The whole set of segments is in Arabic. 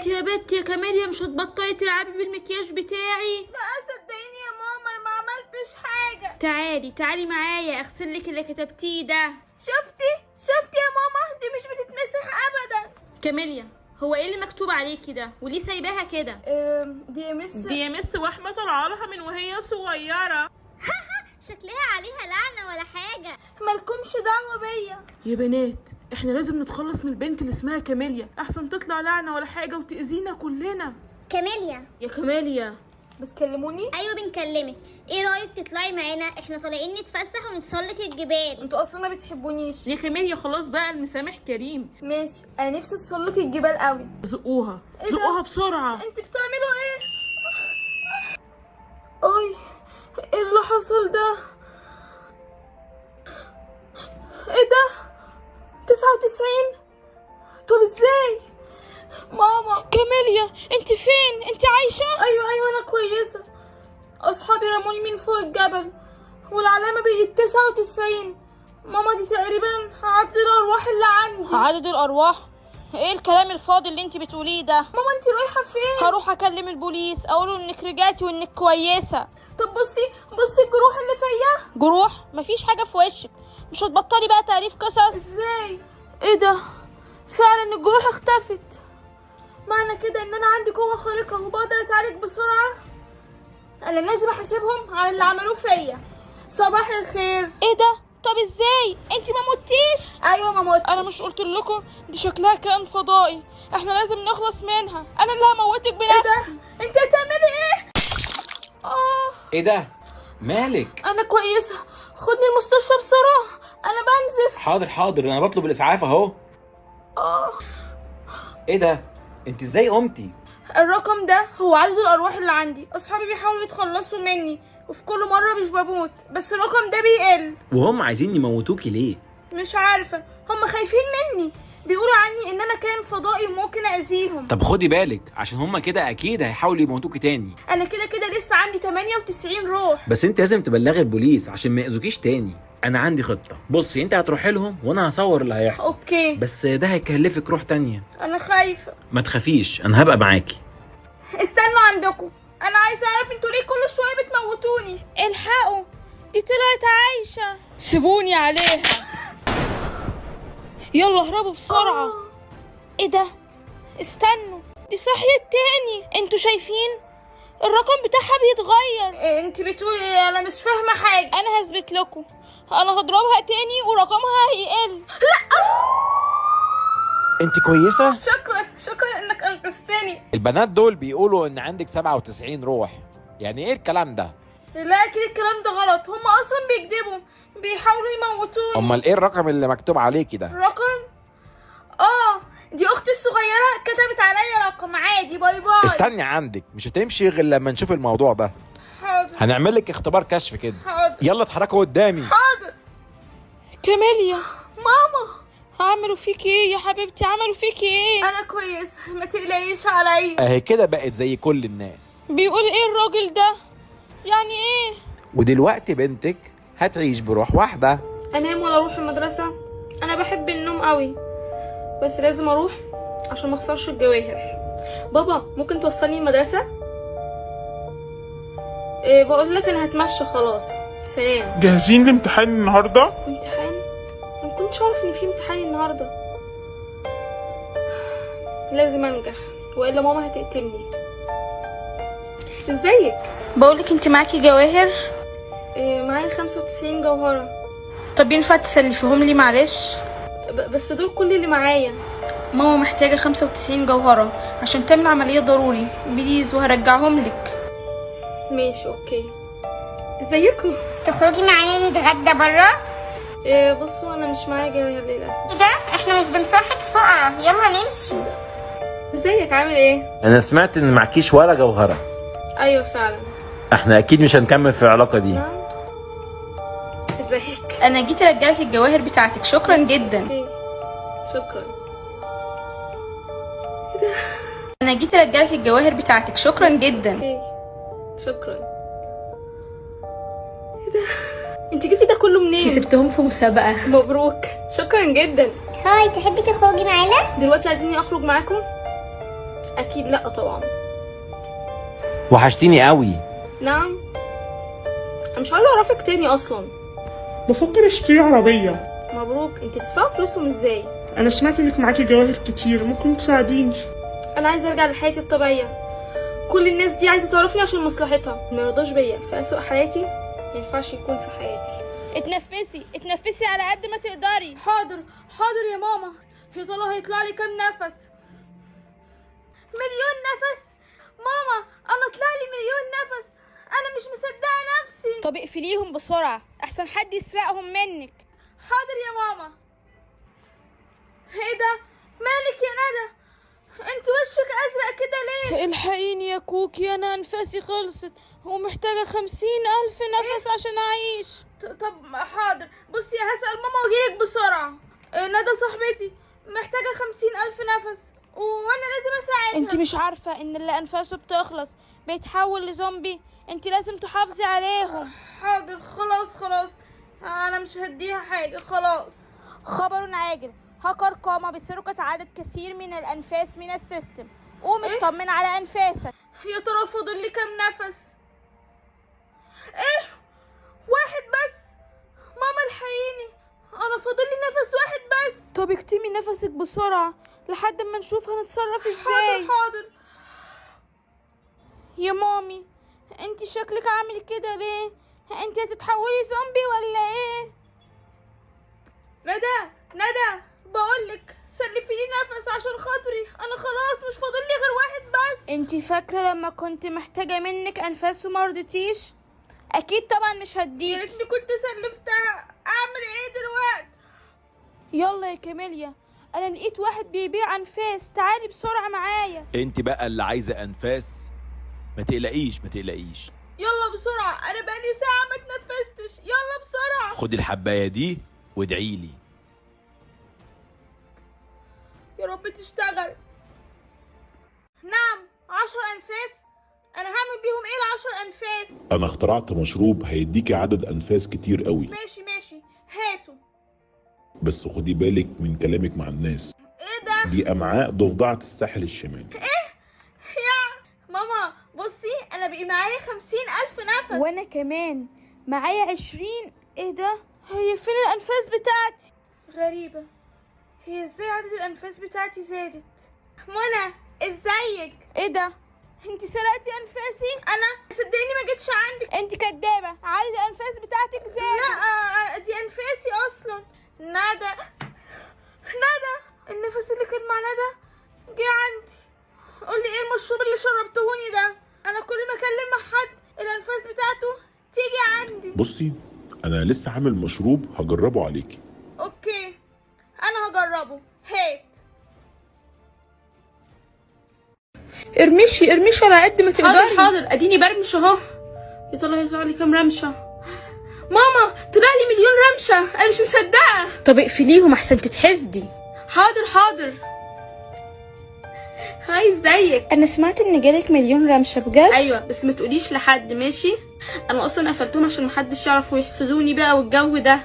انت يا بنت يا كاميليا مش هتبطلي تلعبي بالمكياج بتاعي؟ لا صدقيني يا ماما، انا ما عملتش حاجه. تعالي معايا اغسل لك اللي كتبتيه ده. شفتي يا ماما، دي مش بتتمسح ابدا. كاميليا هو ايه اللي مكتوب عليكي ده وليه سايباها كده؟ دي يا مس واحمة طالعه لها من وهي صغيره. شكلها عليها لعنه ولا حاجه. مالكمش دعوه بيا يا بنات احنا لازم نتخلص من البنت اللي اسمها كاميليا، احسن تطلع لعنه ولا حاجه وتاذينا كلنا. كاميليا، يا كاميليا بتكلموني؟ ايوه بنكلمك. ايه رايك تطلعي معانا؟ احنا طالعين نتفسح ونتسلق الجبال. انتوا اصلا ما بتحبونيش. يا كاميليا خلاص بقى، المسامح كريم. ماشي، انا نفسي اتسلقي الجبال قوي. زقوها إيه ده؟ زقوها بسرعه. انتوا بتعملوا ايه؟ اي، ايه اللي حصل ده؟ ايه ده؟ 99؟ طب ازاي؟ ماما كاميليا انت فين؟ انت عايشه؟ ايوه انا كويسه. اصحابي رموني من فوق الجبل والعلامه بقت 99. ماما دي تقريبا عدد الارواح اللي عندي. عدد الارواح؟ ايه الكلام الفاضي اللي انت بتقوليه ده؟ ماما انت رايحه فين؟ هروح اكلم البوليس اقوله انك رجعتي وانك كويسه. طب بصي الجروح اللي فيا. جروح؟ مفيش حاجه في وشك. مش هتبطلي بقى تأليف قصص؟ ازاي؟ ايه ده؟ فعلا الجروح اختفت. معنى كده ان انا عندي قوه خارقه وبقدر اتعالج بسرعه. انا لازم احاسبهم على اللي عملوه فيا. صباح الخير. ايه ده؟ طب ازاي؟ انت ما متيش؟ ايوه ما متش. انا مش قلت لكم دي شكلها كائن فضائي، احنا لازم نخلص منها. انا اللي هموتك بنفسي. ايه ده؟ انت هتعملي ايه؟ ايه ده؟ مالك؟ انا كويسه، خدني المستشفى بسرعه، انا بنزف. حاضر انا بطلب الاسعاف اهو. ايه ده؟ انت ازاي قمتي؟ الرقم ده هو عدد الارواح اللي عندي. اصحابي بيحاولوا يتخلصوا مني وفي كل مره مش بموت، بس الرقم ده بيقل. وهم عايزين يموتوكي ليه؟ مش عارفه، هم خايفين مني، بيقولوا عني ان انا كائن فضائي وممكن اذيهم. طب خدي بالك عشان هم كده اكيد هيحاولوا يموتوكي تاني. انا كده لسه عندي 98 روح. بس انت لازم تبلغي البوليس عشان ما ياذوكيش تاني. انا عندي خطه، بصي انت هتروحي لهم وانا هصور اللي هيحصل. اوكي. بس ده هيكلفك روح تانية. انا خايفه. ما تخافيش انا هبقى معاكي. استنوا عندكم، انا عايزه اعرف انتوا ليه كل شويه بتموتوني. الحقوا، دي طلعت عايشه. سيبوني عليها، يلا اهربوا بسرعه. ايه ده؟ استنوا، دي صحيت تاني. انتوا شايفين الرقم بتاعها بيتغير؟ إيه انت بتقولي ايه؟ انا مش فاهمه حاجه. انا هثبت لكم، انا هضربها تاني ورقمها هيقل. انت كويسة؟ شكرا انك انقذتني. البنات دول بيقولوا ان عندك 97 روح، يعني ايه الكلام ده؟ لا اكيد الكلام ده غلط، هم اصلا بيكذبوا، بيحاولوا يموتوني. امال ايه الرقم اللي مكتوب عليكي ده؟ رقم؟ دي اختي الصغيره كتبت عليا رقم عادي. باي. استني عندك، مش هتمشي غير لما نشوف الموضوع ده. حاضر. هنعمل لك اختبار كشف كده. حاضر. يلا اتحركوا قدامي. حاضر. كاميليا ماما عملوا فيكي ايه يا حبيبتي؟ عملوا فيكي ايه؟ انا كويسه، ما تقلقيش عليا. اهي كده بقت زي كل الناس. بيقول ايه الراجل ده؟ يعني ايه؟ ودلوقتي بنتك هتعيش بروح واحدة. انام ولا اروح المدرسه؟ انا بحب النوم قوي، بس لازم اروح عشان ما اخسرش الجواهر. بابا ممكن توصلني المدرسه؟ بقول لك انا هتمشى خلاص، سلام. جاهزين لامتحان النهارده؟ امتحان؟ انا مكنتش اعرف ان في امتحان النهارده. لازم انجح والا ماما هتقتلني. ازيك؟ بقولك انت معاكي جواهر؟ معايا 95 جوهره. طب ينفع تسلفيهم لي معلش؟ بس دول كل اللي معايا. ماما محتاجه 95 جوهره عشان تعمل عمليه ضروري بليز، وهرجعهم لك. ماشي اوكي. ازيكم؟ تخرجي معانا نتغدى برا؟ بصوا انا مش معايا جواهر للاسف. ايه ده؟ احنا مش بنصاحب فقرا، يلا نمشي. ازيك عامل ايه؟ انا سمعت ان معكيش ولا جوهره. ايوه فعلا. احنا اكيد مش هنكمل في العلاقه دي. نعم. ازيك؟ انا جيت ارجعلك الجواهر بتاعتك، شكرا جدا. اوكي. شكرا. انا جيت ارجعلك الجواهر بتاعتك، شكرا جدا. اوكي. شكرا. ايه ده؟ انت جبتي ده كله منين؟ كسبتهم في مسابقه. مبروك، شكرا جدا. هاي، تحبي تخرجي معانا؟ دلوقتي عايزيني اخرج معاكم؟ اكيد لا طبعا. وحشتيني قوي. نعم، انا مش عايزه اعرفك تاني اصلا. بفكر اشتري عربية. مبروك، انت تدفع فلوسهم ازاي؟ انا سمعت انك معاكي جواهر كتير، ممكن تساعديني؟ انا عايزه ارجع لحياتي الطبيعيه. كل الناس دي عايزه تعرفني عشان مصلحتها، ما يرضاش بيا في اسوأ حالاتي، ما ينفعش يكون في حياتي. اتنفسي على قد ما تقدري. حاضر يا ماما. يا ترى هيطلع لي كام نفس؟ مليون نفس؟ ماما انا طلع لي مليون نفس، انا مش مصدقه نفسي. طب اقفليهم بسرعة احسن حد يسرقهم منك. حاضر يا ماما. ايه ده؟ مالك يا ندى؟ انت وشك ازرق كده ليه؟ الحقيني يا كوكي، انا انفاسي خلصت ومحتاجة 50,000 نفس عشان اعيش. طب حاضر، بصي هسأل ماما واجيلك بسرعة. ندى صاحبتي محتاجة 50,000 نفس وانا لازم اساعدها. انت مش عارفة ان اللي انفاسه بتخلص بيتحول لزومبي؟ انت لازم تحافظي عليهم. حاضر، خلاص انا مش هديها حاجة خلاص. خبر عاجل، هاكر قام بسرقة عدد كثير من الانفاس من السيستم. قوم اطمن على انفاسك. يا ترى فاضل لي كام نفس؟ ايه؟ واحد بس؟ ماما الحقيني، انا فاضل لي نفس واحد بس. طب اكتمي نفسك بسرعة لحد ما نشوف هنتصرف ازاي. حاضر. يا مامي، انت شكلك عامل كده ليه؟ انت هتتحولي زومبي ولا ايه؟ ندى بقولك سلفيني نفس عشان خاطري، انا خلاص مش فاضل لي غير واحد بس. انت فاكرة لما كنت محتاجة منك انفاس وما رضيتيش؟ اكيد طبعا مش يا هديك. ريتني كنت سلفتها. اعمل ايه دلوقتي؟ يلا يا كاميليا، انا لقيت واحد بيبيع انفاس، تعالي بسرعة معايا. انت بقى اللي عايزه انفاس؟ ما تقلقيش. يلا بسرعة، انا بقالي ساعة ما اتنفستش. يلا بسرعة. خدي الحبايه دي وادعي لي. يا رب تشتغل. نعم، 10 انفاس. انا هعمل بيهم ايه ال10 انفاس؟ انا اخترعت مشروب هيديكي عدد انفاس كتير قوي. ماشي هاتوا. بس خدي بالك من كلامك مع الناس. ايه ده؟ دي امعاء ضفدعة الساحل الشمالي. يا ماما بصي، انا بقي معايا 50,000 نفس. وانا كمان معايا 20. ايه ده؟ هي فين الانفاس بتاعتي؟ غريبة، هي ازاي عدد الانفاس بتاعتي زادت؟ منى ازيك؟ ايه ده؟ انت سرقتي انفاسي؟ انا صدقيني ما جيتش عندك. انت كدابة، عدد الانفاس بتاعتك زاد. لا دي انفاسي اصلا. ندى النفس اللي كان مع ندى جه عندي. قولي ايه المشروب اللي شربتهوني ده؟ انا كل ما اكلم مع حد الانفاس بتاعته تيجي عندي. بصي، انا لسه عامل مشروب هجربه عليكي. اوكي انا هجربه. هات. ارمشي على قد ما تقدري. حاضر اديني برمش اهو. يا ترى هيطلع لي كام رمشه؟ ماما طلع لي مليون رمشه، انا مش مصدقه. طب اقفليهم احسن تتحسدي. حاضر. هاي ازيك؟ انا سمعت ان جالك مليون رمشة بجد؟ ايوه بس ما تقوليش لحد، ماشي؟ انا اصلا قفلتهم عشان محدش يعرف ويحسدوني بقى والجو ده.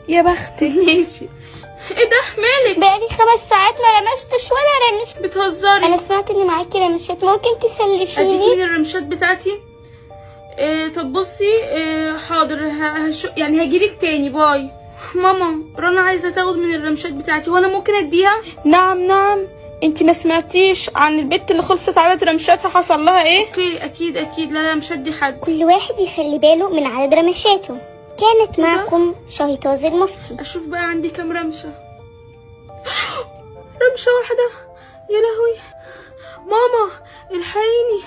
يا بختي. ماشي. ايه ده؟ مالك؟ بقالي 5 ساعات ما رمشتش ولا رمش. بتهزري؟ انا سمعت ان معاكي رمشات، ممكن اديك تسلفيني؟ من الرمشات بتاعتي. طب بصي، حاضر يعني هجيلك تاني. باي. ماما رنا عايزه تاخد من الرمشات بتاعتي، وانا ممكن اديها؟ نعم. انت ما سمعتيش عن البت اللي خلصت عدد رمشاتها حصل لها ايه؟ اوكي اكيد. لا مش هدي حد. كل واحد يخلي باله من عدد رمشاته. كانت معكم شهيطاز المفتي. اشوف بقى عندي كام رمشه. رمشه واحده؟ يا لهوي. ماما الحقيني،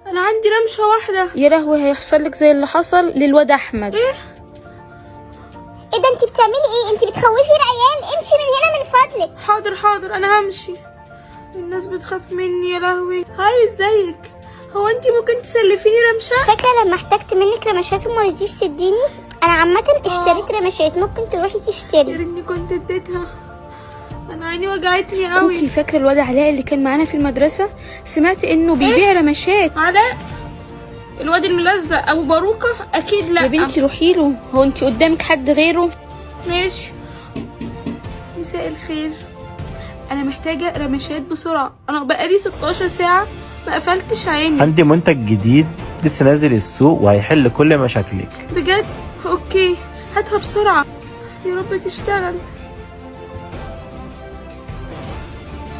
انا عندي رمشه واحده. يا لهوي، هيحصل لك زي اللي حصل للواد احمد. ايه ده؟ انت بتعملي ايه؟ انت بتخوفي العيال. امشي من هنا من فضلك. حاضر انا همشي. الناس بتخاف مني. يا لهوي. هاي ازيك؟ هو انت ممكن تسلفيني رمشه؟ فاكره لما احتجت منك رمشات وما رضيتيش تديني؟ انا عامه اشتريت رمشات، ممكن تروحي يا تشتري. ريتني كنت اديتها، انا عيني وجعتني قوي. كوكي، فاكره الواد علاء اللي كان معانا في المدرسه؟ سمعت انه بيبيع رمشات. علاء؟ الواد الملزق ابو باروكه؟ اكيد لا. يا بنتي روحي له، هو انت قدامك حد غيره؟ ماشي. مساء الخير. انا محتاجه رمشات بسرعه، انا بقالي 16 ساعه ما قفلتش عيني. عندي منتج جديد لسه نازل السوق وهيحل كل مشاكلك. بجد؟ اوكي هاتها بسرعه يا رب تشتغل.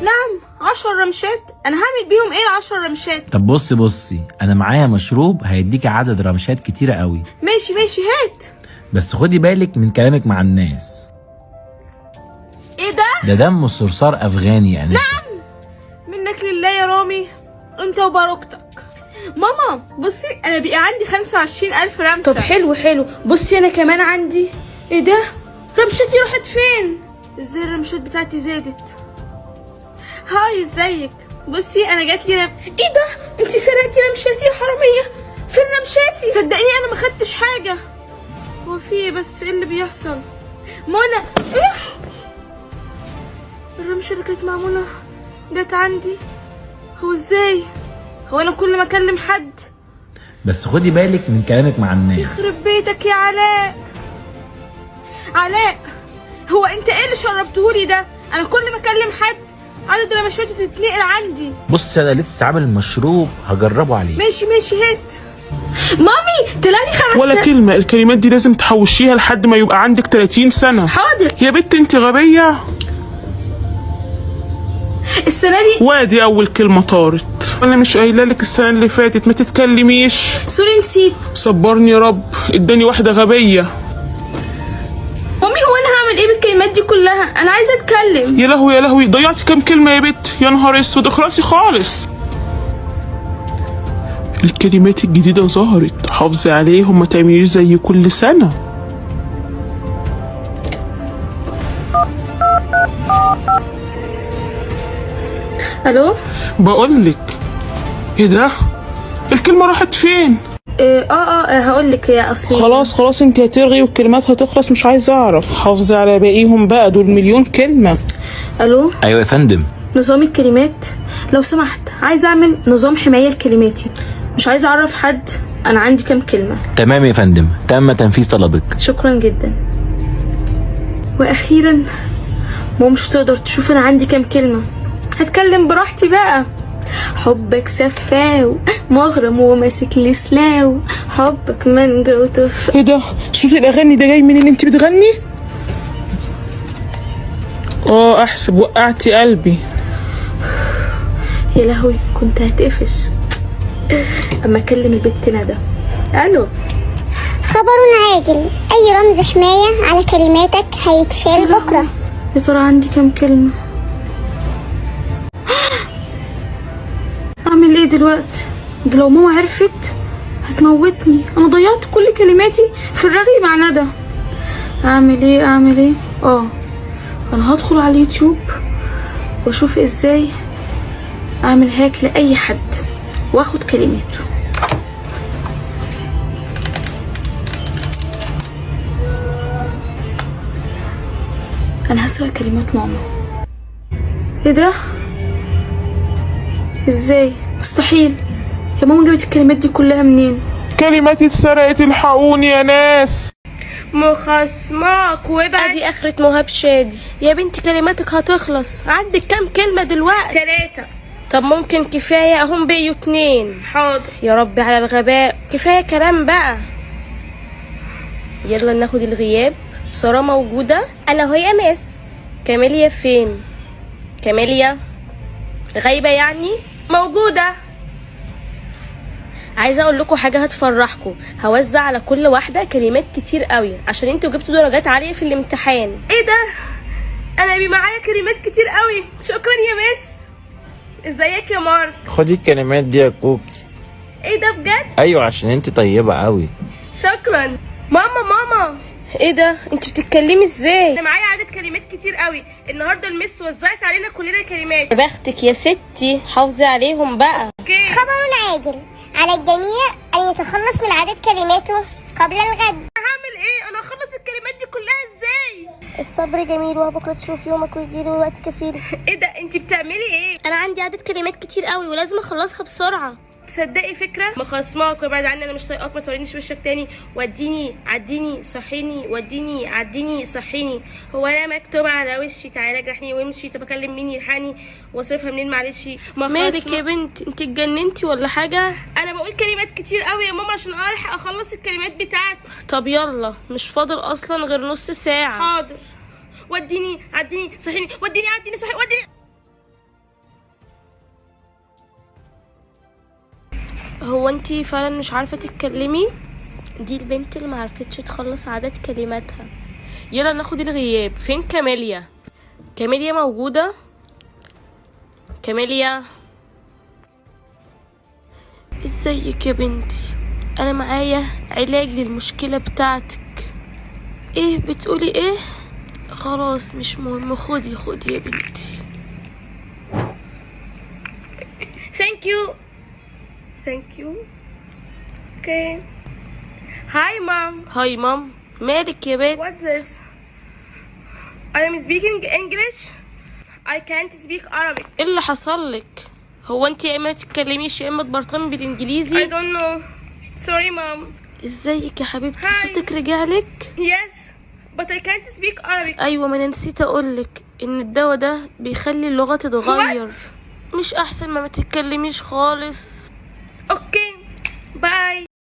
نعم 10 رمشات، انا هعمل بيهم ايه ال10 رمشات؟ طب بصي انا معايا مشروب هيديكي عدد رمشات كتيره قوي. ماشي هات. بس خدي بالك من كلامك مع الناس. ايه ده؟ ده دم صرصار افغاني يا انسه. نعم منك لله يا رامي انت وبركتك. ماما بصي انا بقى عندي 25,000 رمشه. طب حلو بصي انا كمان عندي. ايه ده؟ رمشتي راحت فين؟ ازاي الرمشات بتاعتي زادت؟ هاي ازيك؟ بصي انا جاتلي ايه ده؟ انتي سرقتي رمشاتي يا حراميه. فين رمشاتي؟ صدقيني انا ما خدتش حاجه. هو في ايه بس؟ ايه اللي بيحصل؟ منى ايه؟ الرمشه اللي كانت مع منى جت عندي. هو ازاي؟ هو انا كل ما اكلم حد؟ بس خدي بالك من كلامك مع الناس. يخرب بيتك يا علاء. علاء هو انت ايه اللي شربتهولي ده؟ انا كل ما اكلم حد عدد رمشاته تتنقل عندي. بص انا لسه عامل مشروب هجربه عليه. ماشي هات. مامي طلع لي 5. ولا كلمة، الكلمات دي لازم تحوشيها لحد ما يبقى عندك 30 سنة. حاضر يا بنت انت غبية. السنة دي وادي أول كلمة طارت. أنا مش قايلة لك السنة اللي فاتت ما تتكلميش؟ سوري نسيت. صبرني يا رب، اداني واحدة غبية. مامي هو أنا هعمل إيه بالكلمات دي كلها؟ أنا عايزة أتكلم. يا لهوي ضيعتي كام كلمة يا بنت؟ يا نهار اسود، اخلصي خالص. الكلمات الجديدة ظهرت، حافظي عليهم ما تعمليش زي كل سنة. الو بقولك ايه ده؟ الكلمة راحت فين؟ هقولك يا اصلي. خلاص انت هترغي والكلمات هتخلص، مش عايزة اعرف. حافظي على باقيهم بقى، دول مليون كلمة. الو ايوه يا فندم. نظام الكلمات لو سمحت، عايزة اعمل نظام حماية لكلماتي، مش عايزة اعرف حد انا عندي كام كلمة. تمام يا فندم، تم تنفيذ طلبك. شكرا جدا. واخيرا ماما مش تقدر تشوف انا عندي كام كلمة، هتكلم براحتي بقى. حبك سفاو مغرم وماسك لي سلاو، حبك مانجا وتفاح. ايه ده؟ صوت الاغاني ده جاي منين؟ انت بتغني؟ احسب وقعتي قلبي. يا لهوي كنت هتقفش اما اكلم البت ندى. الو خبر عاجل، اي رمز حماية على كلماتك هيتشال بكرة. يا ترى عندي كام كلمة؟ اعمل ايه دلوقتي؟ ده لو ماما عرفت هتموتني، انا ضيعت كل كلماتي في الرغي مع ندى. اعمل ايه؟ انا هدخل على اليوتيوب واشوف ازاي اعمل هاك لاي حد واخد كلماته. انا هسرق كلمات ماما. ايه ده؟ ازاي؟ مستحيل. يا ماما جابت الكلمات دي كلها منين؟ كلماتي اتسرقت، الحقوني يا ناس. مخصماك وبعد ادي اخرة مهاب شادي. يا بنتي كلماتك هتخلص، عندك كام كلمة دلوقتي؟ 3. طب ممكن كفاية اهم بقيوا 2. حاضر. يا ربي على الغباء، كفاية كلام بقى. يلا ناخد الغياب. سارة موجودة؟ انا هو يا مس. كاميليا فين؟ كاميليا غايبة يعني؟ موجودة. عايزه اقول لكم حاجه هتفرحكم، هوزع على كل واحده كلمات كتير قوي عشان انتوا جبتوا درجات عاليه في الامتحان. ايه ده؟ انا بي معايا كلمات كتير قوي. شكرا يا مس. ازيك يا مارك؟ خدي الكلمات دي يا كوكي. ايه ده بجد؟ ايوه عشان انت طيبه قوي. شكرا. ماما ايه ده؟ انت بتتكلمي ازاي؟ انا معايا عدد كلمات كتير قوي، النهارده المس وزعت علينا كلنا كلمات. يا بختك يا ستي، حافظي عليهم بقى. اوكي. خبر عاجل، على الجميع ان يتخلص من عدد كلماته قبل الغد. هعمل ايه؟ انا هخلص الكلمات دي كلها ازاي؟ الصبر جميل وبكره تشوف يومك ويجيلي الوقت كفيل. ايه ده؟ انت بتعملي ايه؟ انا عندي عدد كلمات كتير قوي ولازم اخلصها بسرعه. تصدقي فكره مخصماك وابعد عني، انا مش طايقاك، ما تورينيش وشك تاني، وديني عديني صحيني، وديني عديني صحيني. هو انا مكتوب على وشي تعالى جرحني وامشي؟ طب اكلم مين يلحقني واصرفها منين؟ معلش مالك يا بنت، انت اتجننتي ولا حاجه؟ انا بقول كلمات كتير قوي يا ماما عشان الحق اخلص الكلمات بتاعتي. طب يلا، مش فاضل اصلا غير نص ساعه. حاضر. وديني عديني صحيني، وديني عديني صحيني، وديني. هو انتي فعلا مش عارفه تتكلمي؟ دي البنت اللي معرفتش تخلص عدد كلماتها. يلا ناخد الغياب. فين كاميليا؟ كاميليا موجوده؟ كاميليا ازيك يا بنتي؟ انا معايا علاج للمشكله بتاعتك. ايه بتقولي ايه؟ خلاص مش مهم، خدي يا بنتي. Thank you. Okay. Hi, Mom. هاي مام. مالك يا بنت؟ What's this? I am speaking English. I can't speak Arabic. ايه اللي حصل لك؟ هو انت يا اما تتكلميش يا اما تبرطمي I بالانجليزي؟ don't know. Sorry, Mom. ازيك يا حبيبتي؟ Hi. صوتك رجع لك؟ Yes, but I can't speak Arabic. ايوه، ما انا نسيت اقولك ان الدواء ده بيخلي اللغه تتغير. مش احسن ما تتكلميش خالص؟ Okay. Bye.